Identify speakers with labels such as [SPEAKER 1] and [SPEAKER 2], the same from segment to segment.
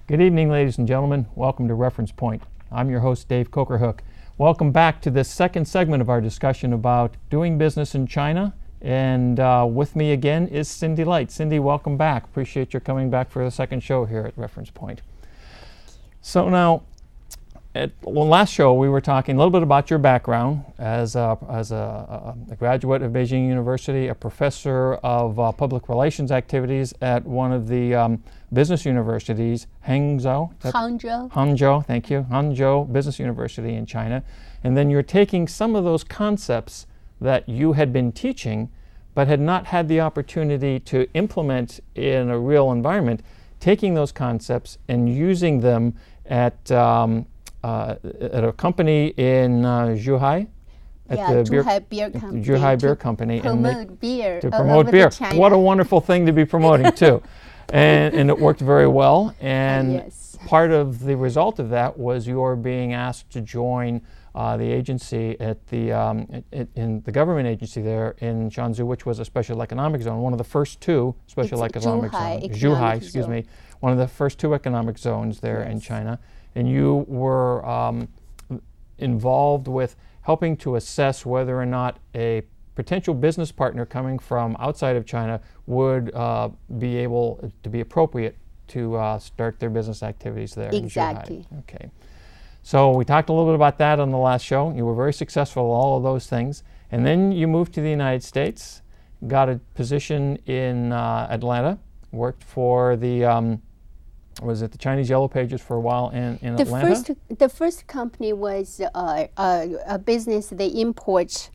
[SPEAKER 1] Good evening, ladies and gentlemen. Welcome to Reference Point. I'm your host, Dave Cokerhook. Welcome back to this second segment of our discussion about doing business in China. And with me again is Cindy Light. Cindy, welcome back. Appreciate your coming back for the second show here at Reference Point. So now, at last show we were talking a little bit about your background as a graduate of Beijing University, a professor of public relations activities at one of the business universities, Hangzhou, thank you, Hangzhou Business University in China. And then you're taking some of those concepts that you had been teaching but had not had the opportunity to implement in a real environment, taking those concepts and using them at a company in Zhuhai.
[SPEAKER 2] Zhuhai Beer Company.
[SPEAKER 1] Zhuhai Beer Company.
[SPEAKER 2] Promote beer.
[SPEAKER 1] To promote beer. What a wonderful thing to be promoting too. And it worked very well. And
[SPEAKER 2] yes.
[SPEAKER 1] Part of the result of that was your being asked to join the agency at in the government agency there in Shanzhou, which was a special economic zone, one of the first two special economic zones. Zhuhai, one of the first two economic zones there in China. And you were involved with helping to assess whether or not a potential business partner coming from outside of China would be able to be appropriate to start their business activities there in Zhuhai. Okay. So we talked a little bit about that on the last show. You were very successful in all of those things. And then you moved to the United States, got a position in Atlanta, worked for the was it the Chinese Yellow Pages for a while in Atlanta?
[SPEAKER 2] The first company was a business. They import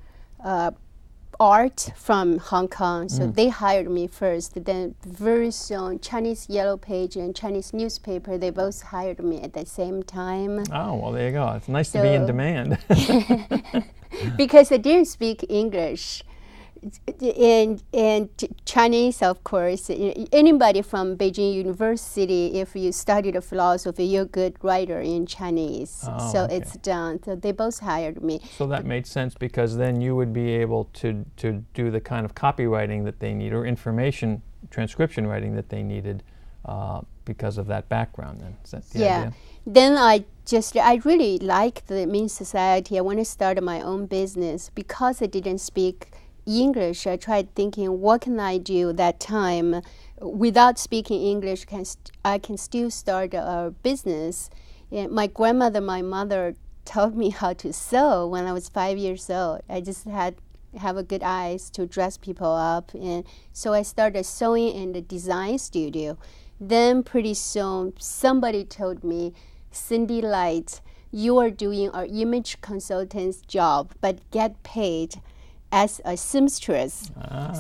[SPEAKER 2] art from Hong Kong, so they hired me first. Then very soon, Chinese Yellow Page and Chinese newspaper, they both hired me at the same time.
[SPEAKER 1] Oh, well, there you go. It's nice to be in demand.
[SPEAKER 2] Because I didn't speak English. And Chinese, of course, anybody from Beijing University, if you studied philosophy, you're a good writer in Chinese.
[SPEAKER 1] Oh,
[SPEAKER 2] so
[SPEAKER 1] okay.
[SPEAKER 2] it's done. So they both hired me.
[SPEAKER 1] So that made sense because then you would be able to do the kind of copywriting that they need or information transcription writing that they needed because of that background. Then is that the idea?
[SPEAKER 2] Then I really like the Ming Society. I want to start my own business because I didn't speak English. I tried thinking, what can I do that time without speaking English? I can still start a business. And my grandmother, my mother, taught me how to sew when I was 5 years old. I just have a good eyes to dress people up, and so I started sewing in the design studio. Then pretty soon, somebody told me, Cindy Light, you are doing our image consultant's job, but get paid as a seamstress.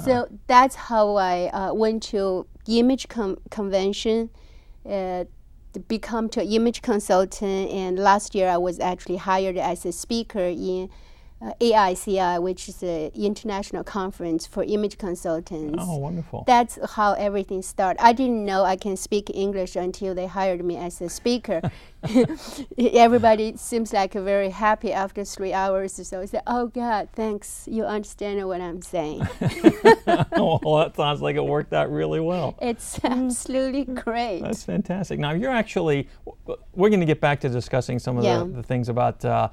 [SPEAKER 2] So that's how I went to image convention, become to image consultant, and last year I was actually hired as a speaker in AICI, which is the International Conference for Image Consultants.
[SPEAKER 1] Oh, wonderful.
[SPEAKER 2] That's how everything started. I didn't know I can speak English until they hired me as a speaker. Everybody seems like very happy after 3 hours or so. I said, oh, God, thanks. You understand what I'm saying.
[SPEAKER 1] Well, that sounds like it worked out really well.
[SPEAKER 2] It's absolutely great.
[SPEAKER 1] That's fantastic. Now, we're going to get back to discussing some of the things about the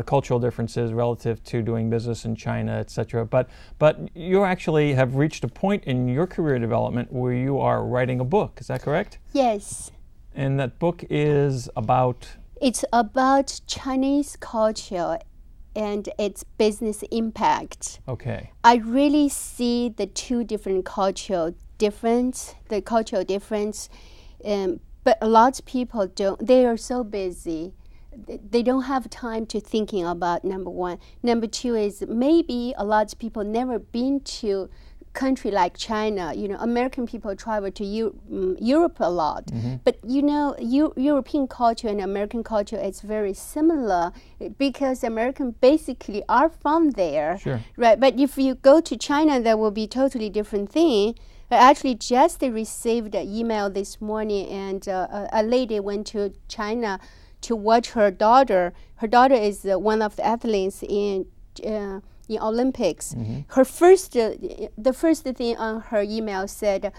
[SPEAKER 1] cultural differences relative to doing business in China, etc. But you actually have reached a point in your career development where you are writing a book. Is that correct?
[SPEAKER 2] Yes.
[SPEAKER 1] And that book is about?
[SPEAKER 2] It's about Chinese culture and its business impact.
[SPEAKER 1] Okay.
[SPEAKER 2] I really see the two different cultural difference, but a lot of people don't. They are so busy. They don't have time to thinking about number one. Number two is maybe a lot of people never been to country like China. American people travel to Europe a lot, but European culture and American culture is very similar because American basically are from there, right? But if you go to China, that will be totally different thing. I actually just received an email this morning, and a lady went to China to watch her daughter. Her daughter is one of the athletes in Olympics. Her the first thing on her email said,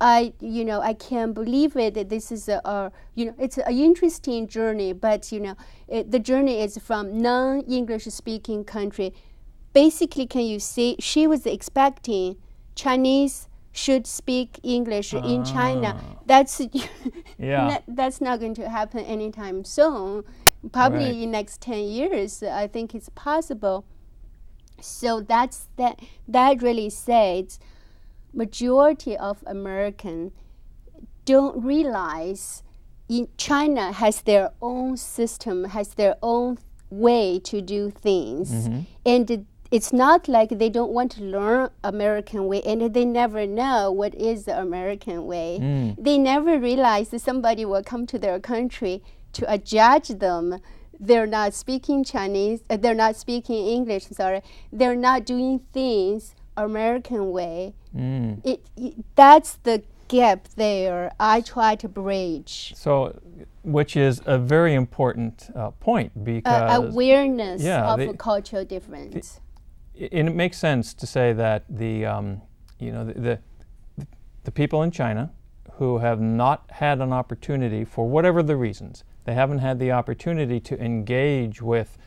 [SPEAKER 2] I can't believe it. That this is it's an interesting journey, but the journey is from non-English speaking country. Basically, can you see she was expecting Chinese should speak English in China. That's that's not going to happen anytime soon. Probably in next 10 years, I think it's possible. So that really says majority of Americans don't realize in China has their own system, has their own way to do things, and it's not like they don't want to learn American way, and they never know what is the American way. They never realize that somebody will come to their country to judge them. They're not speaking Chinese. They're not speaking English. Sorry, they're not doing things American way. That's the gap there. I try to bridge.
[SPEAKER 1] So, which is a very important point, because
[SPEAKER 2] awareness of cultural difference.
[SPEAKER 1] And it makes sense to say that the people in China who have not had an opportunity, for whatever the reasons, they haven't had the opportunity to engage with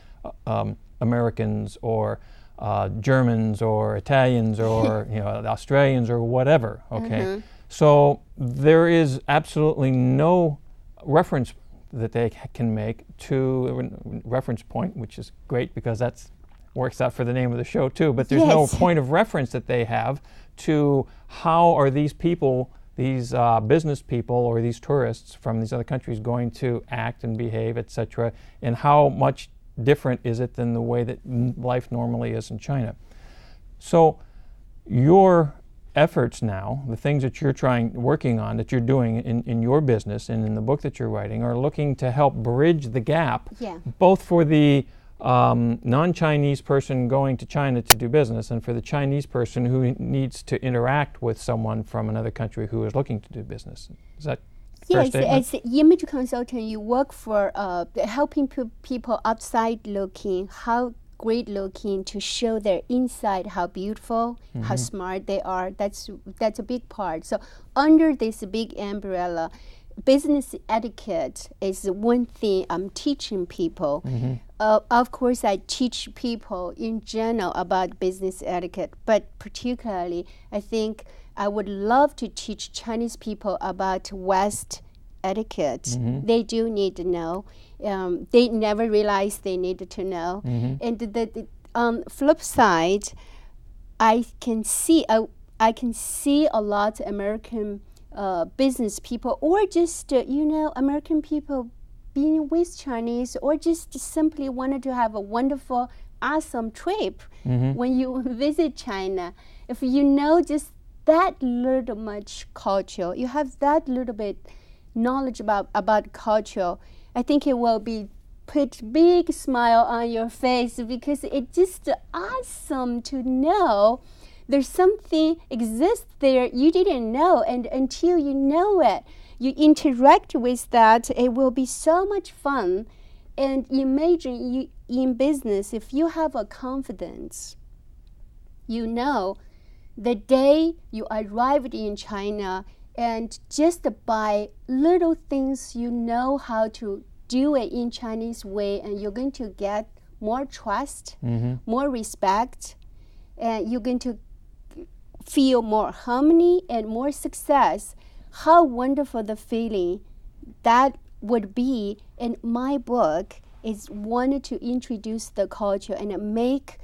[SPEAKER 1] Americans or Germans or Italians or Australians or whatever. Okay, so there is absolutely no reference that they can make to a reference point, which is great because that's works out for the name of the show too, but there's no point of reference that they have to how are these people, these business people or these tourists from these other countries going to act and behave, etc., and how much different is it than the way that life normally is in China. So your efforts now, the things that you're working on, that you're doing in your business and in the book that you're writing, are looking to help bridge the gap, both for the non-Chinese person going to China to do business and for the Chinese person who needs to interact with someone from another country who is looking to do business. Is that fair statement?
[SPEAKER 2] As an image consultant, you work for helping people outside looking, how great looking, to show their inside, how beautiful, how smart they are. That's a big part. So under this big umbrella, business etiquette is one thing I'm teaching people. Of course, I teach people in general about business etiquette, but particularly, I think I would love to teach Chinese people about West etiquette. They do need to know. They never realize they need to know. And the flip side, I can see a lot of American business people, or just American people being with Chinese, or just simply wanted to have a wonderful, awesome trip when you visit China. If you know just that little much culture, you have that little bit knowledge about culture, I think it will be put big smile on your face, because it's just awesome to know there's something exists there you didn't know, and until you know it, you interact with that, it will be so much fun. And imagine you in business, if you have a confidence, the day you arrived in China, and just by little things, you know how to do it in Chinese way, and you're going to get more trust, more respect, and you're going to feel more harmony and more success. How wonderful the feeling that would be. And my book is wanted to introduce the culture and make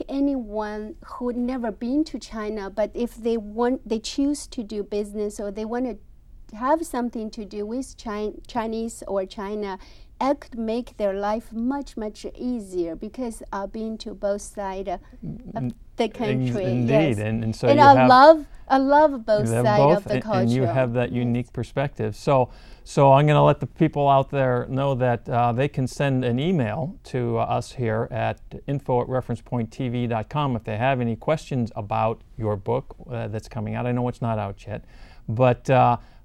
[SPEAKER 2] anyone who never been to China, but if they choose to do business, or they want to have something to do with Chinese or China, it could make their life much, much easier, because I've been to both sides of the country.
[SPEAKER 1] Indeed, and so
[SPEAKER 2] I love both sides of the culture.
[SPEAKER 1] And you have that unique perspective. So I'm going to let the people out there know that they can send an email to us here at info@referencepointtv.com if they have any questions about your book that's coming out. I know it's not out yet, but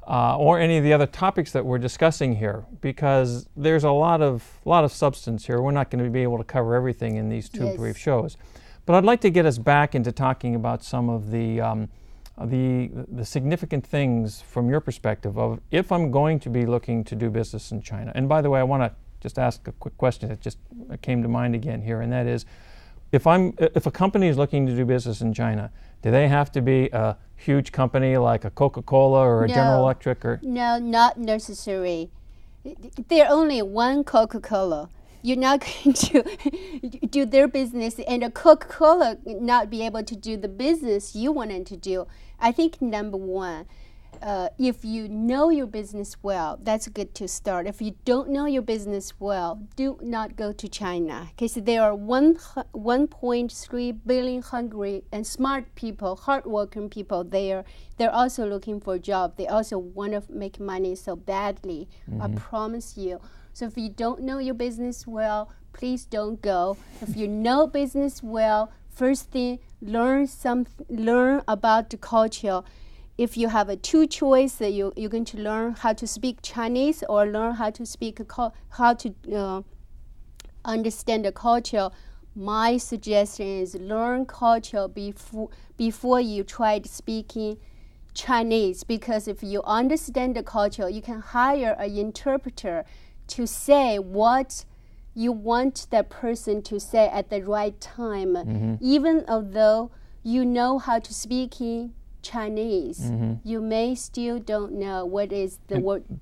[SPEAKER 1] or any of the other topics that we're discussing here, because there's a lot of substance here. We're not going to be able to cover everything in these two brief shows. But I'd like to get us back into talking about some of the the significant things from your perspective of if I'm going to be looking to do business in China. And by the way, I want to just ask a quick question that just came to mind again here, and that is, if a company is looking to do business in China, do they have to be a huge company like a Coca-Cola or a General Electric? Or
[SPEAKER 2] no, not necessary. There's only one Coca-Cola. You're not going to do their business and a Coca-Cola not be able to do the business you wanted to do. I think number one, if you know your business well, that's good to start. If you don't know your business well, do not go to China, because there are 1.3 billion hungry and smart people, hardworking people there. They're also looking for a job. They also want to make money so badly. I promise you. So if you don't know your business well, please don't go. If you know business well, first thing, learn about the culture. If you have a two choice, you're going to learn how to speak Chinese or learn how to speak understand the culture. My suggestion is learn culture before you try speaking Chinese, because if you understand the culture, you can hire an interpreter to say what you want that person to say at the right time. Even although you know how to speak in Chinese, you may still don't know what is the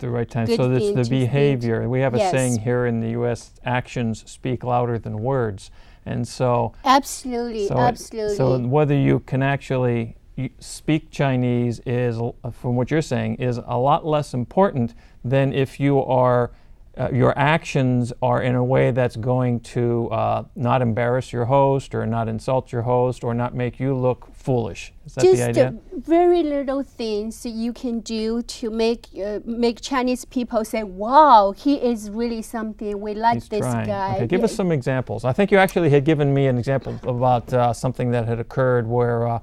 [SPEAKER 1] right time. So it's the behavior. We have a saying here in the U.S., actions speak louder than words. And so
[SPEAKER 2] absolutely.
[SPEAKER 1] So whether you can actually speak Chinese is, from what you're saying, is a lot less important than if you are your actions are in a way that's going to not embarrass your host or not insult your host or not make you look foolish. Is that the idea?
[SPEAKER 2] Just very little things you can do to make Chinese people say, wow, he is really something. We like
[SPEAKER 1] He's
[SPEAKER 2] this
[SPEAKER 1] trying.
[SPEAKER 2] guy.
[SPEAKER 1] Okay, give us some examples. I think you actually had given me an example about something that had occurred where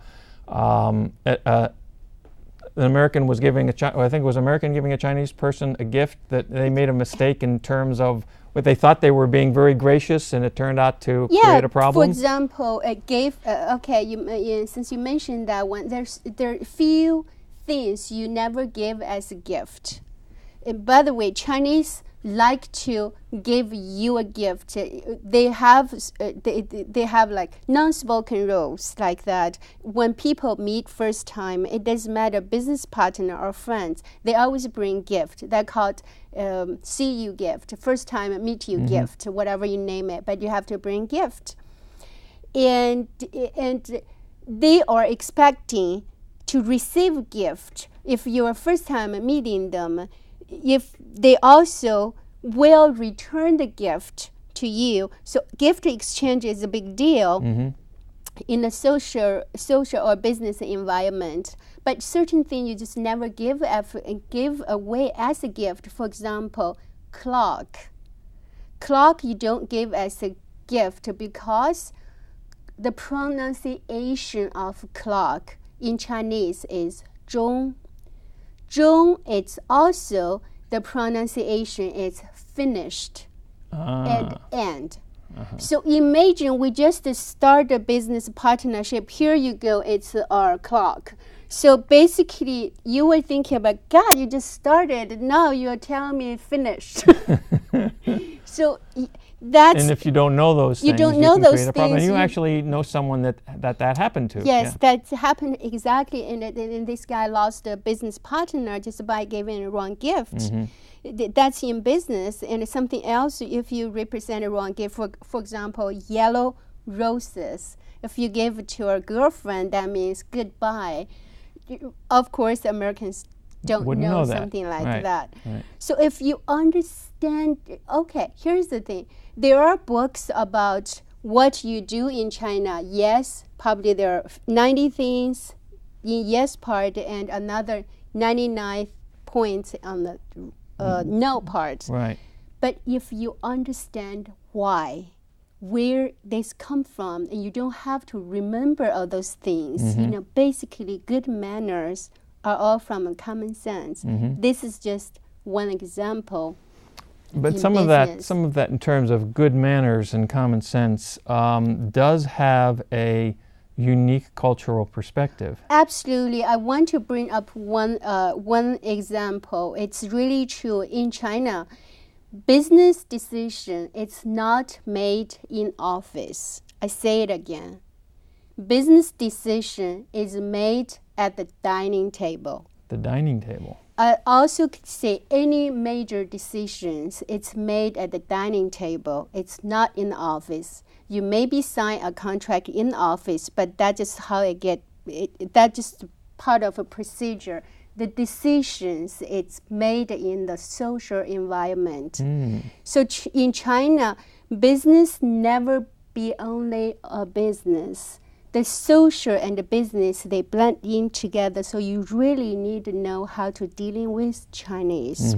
[SPEAKER 1] an American was giving I think it was an American giving a Chinese person a gift that they made a mistake in terms of what they thought they were being very gracious, and it turned out to create a problem.
[SPEAKER 2] For example, it gave. Since you mentioned that one, there are few things you never give as a gift. And by the way, Chinese like to give you a gift. They have like non-spoken rules like that. When people meet first time, it doesn't matter business partner or friends, they always bring gift. They're called see you gift, first time meet you gift, whatever you name it, but you have to bring gift. And they are expecting to receive gift if you're first time meeting them. If they also will return the gift to you. So gift exchange is a big deal in a social or business environment. But certain things you just never give away as a gift. For example, clock. Clock you don't give as a gift because the pronunciation of clock in Chinese is 钟. 钟, it's also the pronunciation is finished and end. So imagine we just start a business partnership. Here you go, it's our clock. So basically, you were thinking about, God, you just started. Now you're telling me finished. So that's.
[SPEAKER 1] And if you don't know those things, you can create a problem. And you actually know someone that happened to.
[SPEAKER 2] Yes, that happened exactly. And this guy lost a business partner just by giving a wrong gift. That's in business. And something else, if you represent a wrong gift, for example, yellow roses. If you give it to a girlfriend, that means goodbye. Of course, Americans don't know something like that. Right. So if you understand, okay, here's the thing. There are books about what you do in China. Yes, probably there are 90 things in yes part and another 99 points on the no part.
[SPEAKER 1] Right.
[SPEAKER 2] But if you understand why, where this come from, and you don't have to remember all those things. Basically good manners are all from common sense. This is just one example.
[SPEAKER 1] But some of that in terms of good manners and common sense does have a unique cultural perspective.
[SPEAKER 2] Absolutely. I want to bring up one example. It's really true. In China, business decision, it's not made in office. I say it again. Business decision is made at the dining table.
[SPEAKER 1] The dining table.
[SPEAKER 2] I also could say any major decisions, it's made at the dining table. It's not in the office. You maybe sign a contract in the office, but that's just how that's just part of a procedure. The decisions, it's made in the social environment. So in China, business never be only a business. The social and the business, they blend in together, so you really need to know how to dealing with Chinese.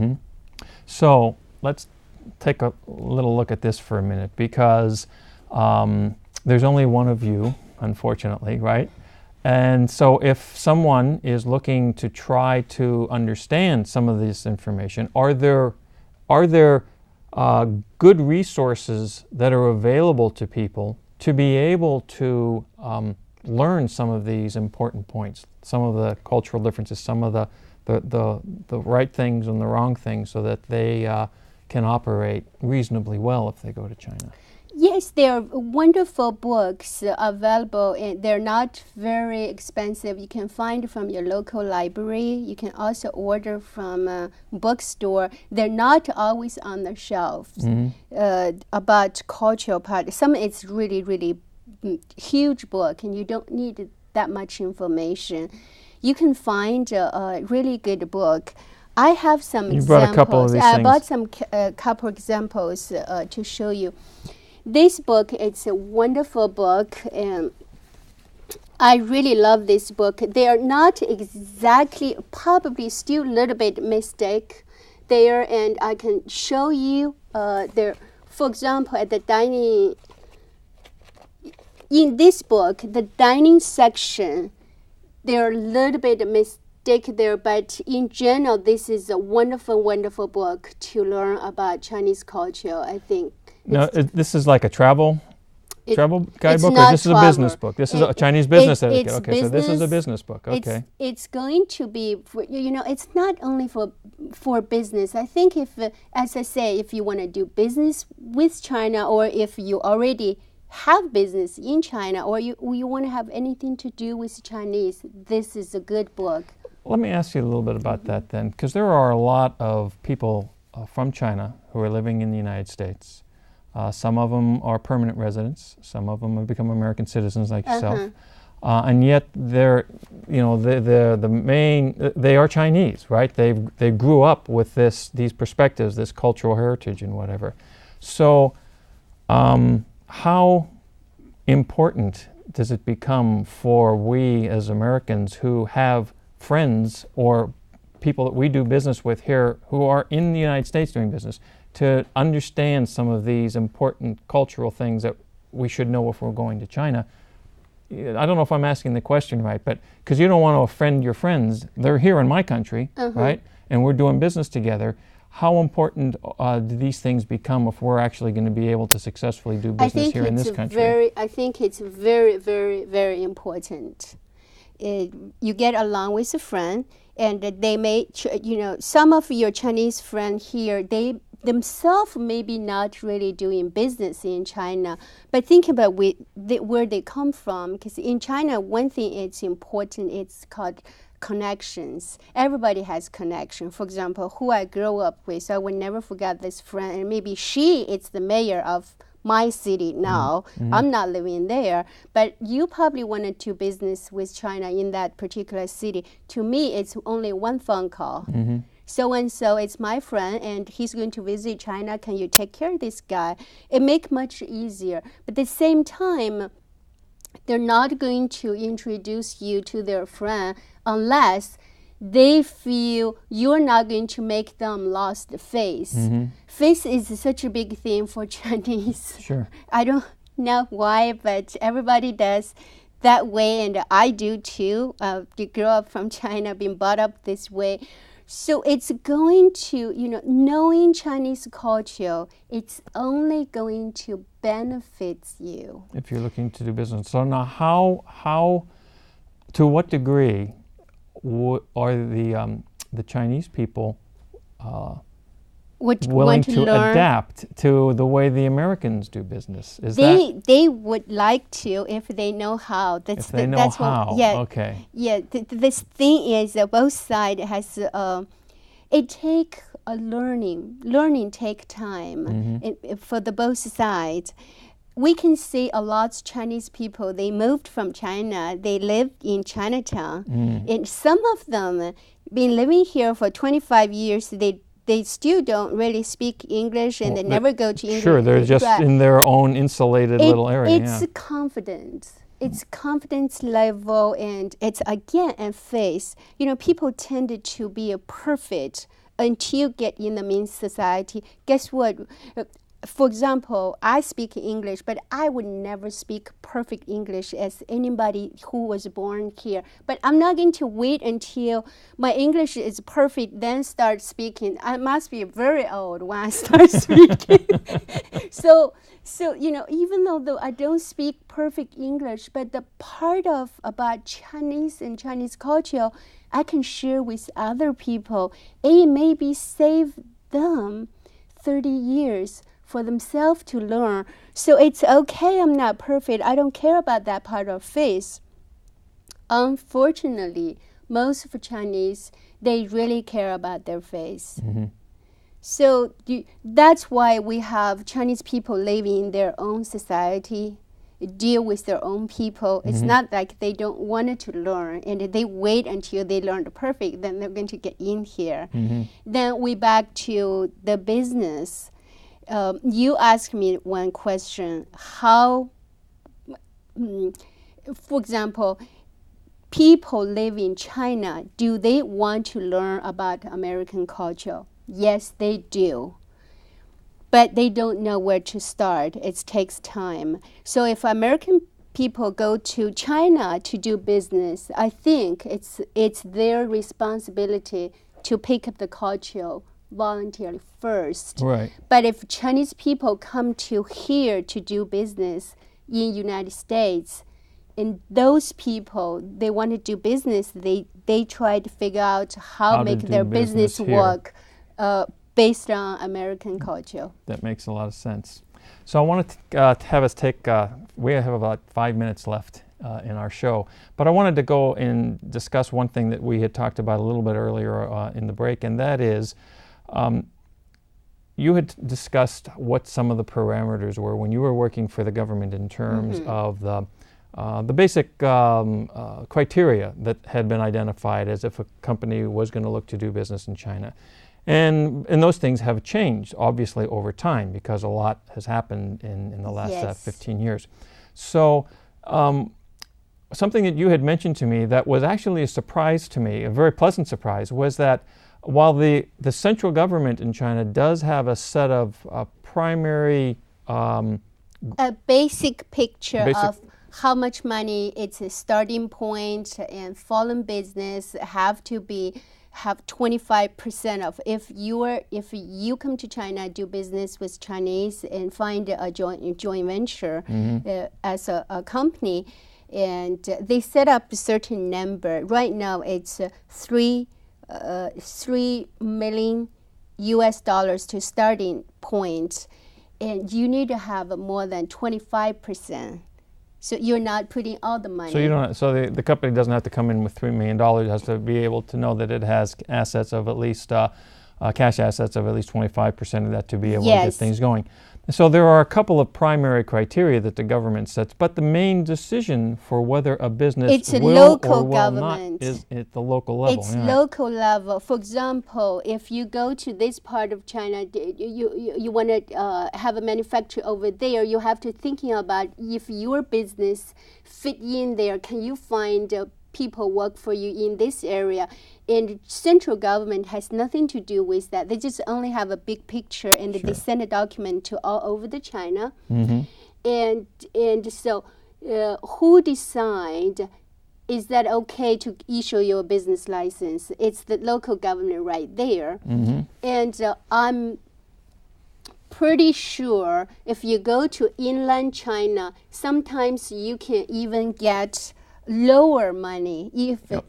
[SPEAKER 1] So let's take a little look at this for a minute, because there's only one of you, unfortunately, right? And so if someone is looking to try to understand some of this information, are there good resources that are available to people to be able to learn some of these important points, some of the cultural differences, some of the right things and the wrong things, so that they can operate reasonably well if they go to China?
[SPEAKER 2] Yes, there are wonderful books available, and they're not very expensive. You can find from your local library. You can also order from a bookstore. They're not always on the shelves. About cultural part. Some it's really, really huge book, and you don't need that much information. You can find a really good book. I have some
[SPEAKER 1] You
[SPEAKER 2] examples.
[SPEAKER 1] brought a couple of these
[SPEAKER 2] I
[SPEAKER 1] things.
[SPEAKER 2] bought some couple examples to show you. This book, it's a wonderful book, and I really love this book. They are not exactly, probably still a little bit mistake there, and I can show you there. For example, at the dining, in this book, the dining section, there are a little bit mistake there, but in general, this is a wonderful, wonderful book to learn about Chinese culture, I think.
[SPEAKER 1] No, this is like a travel guidebook, or
[SPEAKER 2] not
[SPEAKER 1] this is a
[SPEAKER 2] travel.
[SPEAKER 1] business book? This is a Chinese business etiquette.
[SPEAKER 2] It's
[SPEAKER 1] Okay, so this is a business book. Okay.
[SPEAKER 2] It's going to be, it's not only for business. I think if, as I say, if you want to do business with China, or if you already have business in China, or you want to have anything to do with Chinese, this is a good book.
[SPEAKER 1] Let me ask you a little bit about that then, because there are a lot of people from China who are living in the United States. Some of them are permanent residents. Some of them have become American citizens like yourself. And yet they're, they are Chinese, right? They grew up with these perspectives, this cultural heritage and whatever. So how important does it become for we as Americans who have friends or people that we do business with here who are in the United States doing business to understand some of these important cultural things that we should know if we're going to China? I don't know if I'm asking the question right, but because you don't want to offend your friends, they're here in my country, right? And we're doing business together. How important do these things become if we're actually going to be able to successfully do business here in this country?
[SPEAKER 2] I think it's very, very, very important. You get along with a friend, and they may, some of your Chinese friends here, they themselves maybe not really doing business in China, but think about where they come from. Because in China, one thing it's important, it's called connections. Everybody has connection. For example, who I grew up with, I will never forget this friend, and maybe it's the mayor of my city now. I'm not living there, but you probably want to do business with China in that particular city. To me, it's only one phone call. So-and-so, it's my friend, and he's going to visit China. Can you take care of this guy? It makes much easier. But at the same time, they're not going to introduce you to their friend unless they feel you're not going to make them lost face. Face is such a big thing for Chinese.
[SPEAKER 1] Sure.
[SPEAKER 2] I don't know why, but everybody does that way, and I do too. You grew up from China, being brought up this way. So it's going to, knowing Chinese culture, it's only going to benefit you.
[SPEAKER 1] If you're looking to do business. So now how to what degree are the Chinese people willing to adapt to the way the Americans do business?
[SPEAKER 2] They would like to if they know how. That's
[SPEAKER 1] Okay.
[SPEAKER 2] Yeah. This thing is both sides has it take a learning. Learning take time for the both sides. We can see a lot of Chinese people. They moved from China. They live in Chinatown, and some of them been living here for 25 years. They still don't really speak English, and they never go to English.
[SPEAKER 1] Sure, they're just in their own insulated little area.
[SPEAKER 2] It's confidence. It's confidence level, and it's again a face. People tended to be perfect until you get in the main society. Guess what? For example, I speak English, but I would never speak perfect English as anybody who was born here. But I'm not going to wait until my English is perfect, then start speaking. I must be very old when I start speaking. So even though I don't speak perfect English, but the part about Chinese and Chinese culture, I can share with other people. It maybe save them 30 years for themselves to learn. So it's okay, I'm not perfect. I don't care about that part of face. Unfortunately, most of the Chinese, they really care about their face. So that's why we have Chinese people living in their own society, deal with their own people. It's not like they don't want to learn and they wait until they learn the perfect, then they're going to get in here. Then we back to the business. You asked me one question, how, for example, people live in China, do they want to learn about American culture? Yes, they do. But they don't know where to start. It takes time. So if American people go to China to do business, I think it's their responsibility to pick up the culture voluntarily first.
[SPEAKER 1] Right.
[SPEAKER 2] But if Chinese people come to here to do business in United States, and those people, they want to do business, they try to figure out how to make their business work based on American culture.
[SPEAKER 1] That makes a lot of sense. So I wanted to have us take, we have about 5 minutes left in our show, but I wanted to go and discuss one thing that we had talked about a little bit earlier in the break, and that is you had discussed what some of the parameters were when you were working for the government in terms of the basic criteria that had been identified as if a company was going to look to do business in China. And those things have changed, obviously, over time because a lot has happened in the last 15 years. So something that you had mentioned to me that was actually a surprise to me, a very pleasant surprise, was that while the central government in China does have a set of primary...
[SPEAKER 2] a basic picture of how much money it's a starting point, and foreign business have 25% of if you come to China, do business with Chinese and find a joint venture as a company, and they set up a certain number. Right now it's $3 million to starting point, and you need to have more than 25%. So you're not putting all the money.
[SPEAKER 1] So you don't. So the company doesn't have to come in with $3 million. It has to be able to know that it has assets of at least cash assets of at least 25% of that to be able to get things going. So there are a couple of primary criteria that the government sets, but the main decision for whether a business will or will not is at the local level.
[SPEAKER 2] It's local level. For example, if you go to this part of China, you want to have a manufacturer over there, you have to thinking about if your business fit in there, can you find people work for you in this area? And central government has nothing to do with that. They just only have a big picture, and they send a document to all over the China. And so who decide is that okay to issue your business license? It's the local government right there. And I'm pretty sure if you go to inland China, sometimes you can even get lower money if you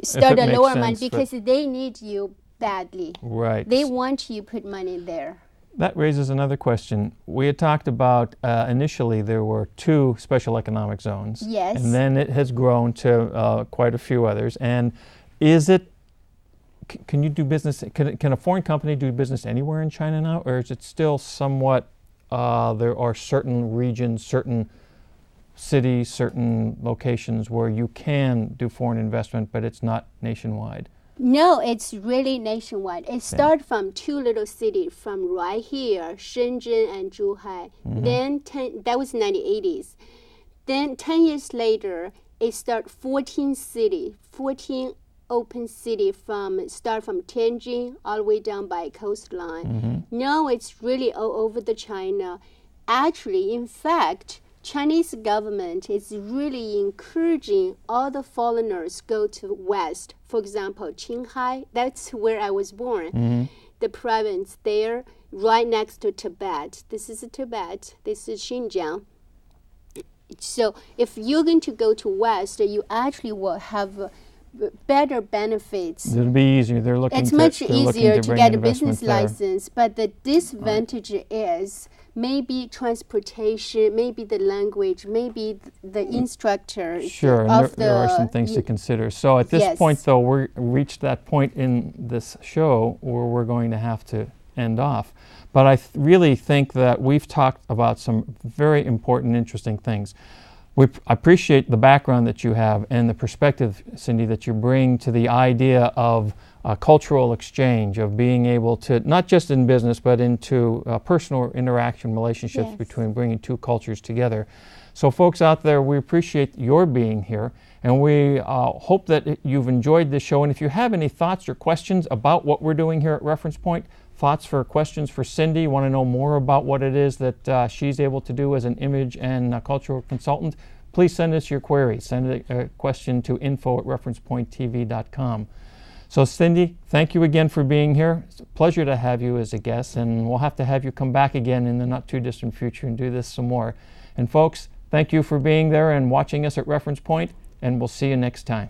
[SPEAKER 2] start a lower money because they need you badly.
[SPEAKER 1] Right.
[SPEAKER 2] They want you put money there.
[SPEAKER 1] That raises another question. We had talked about initially there were 2 special economic zones.
[SPEAKER 2] Yes.
[SPEAKER 1] And then it has grown to quite a few others. And is it, can you do business, can a foreign company do business anywhere in China now? Or is it still somewhat, there are certain regions, certain cities, certain locations where you can do foreign investment, but it's not nationwide?
[SPEAKER 2] No, it's really nationwide. It started from 2 little cities from right here, Shenzhen and Zhuhai. Then that was 1980s. Then 10 years later, it started 14 cities, 14 open city start from Tianjin all the way down by coastline. Now it's really all over the China. Actually, in fact, Chinese government is really encouraging all the foreigners go to West. For example, Qinghai, that's where I was born. The province there, right next to Tibet. This is Tibet. This is Xinjiang. So if you're going to go to West, you actually will have better benefits.
[SPEAKER 1] It'll be easier. They're looking.
[SPEAKER 2] It's much easier to get a business
[SPEAKER 1] there.
[SPEAKER 2] license, but the disadvantage is maybe transportation, maybe the language, maybe the instructor.
[SPEAKER 1] Sure, and there are some things to consider. So at this point, though, we're reached that point in this show where we're going to have to end off. But I really think that we've talked about some very important, interesting things. I appreciate the background that you have and the perspective, Cindy, that you bring to the idea of cultural exchange, of being able to, not just in business, but into personal interaction relationships between bringing 2 cultures together. So folks out there, we appreciate your being here, and we hope that you've enjoyed this show. And if you have any thoughts or questions about what we're doing here at Reference Point, thoughts for questions for Cindy, want to know more about what it is that she's able to do as an image and cultural consultant, please send us your query. Send a question to info@referencepointtv.com. So Cindy, thank you again for being here. It's a pleasure to have you as a guest, and we'll have to have you come back again in the not too distant future and do this some more. And folks, thank you for being there and watching us at Reference Point, and we'll see you next time.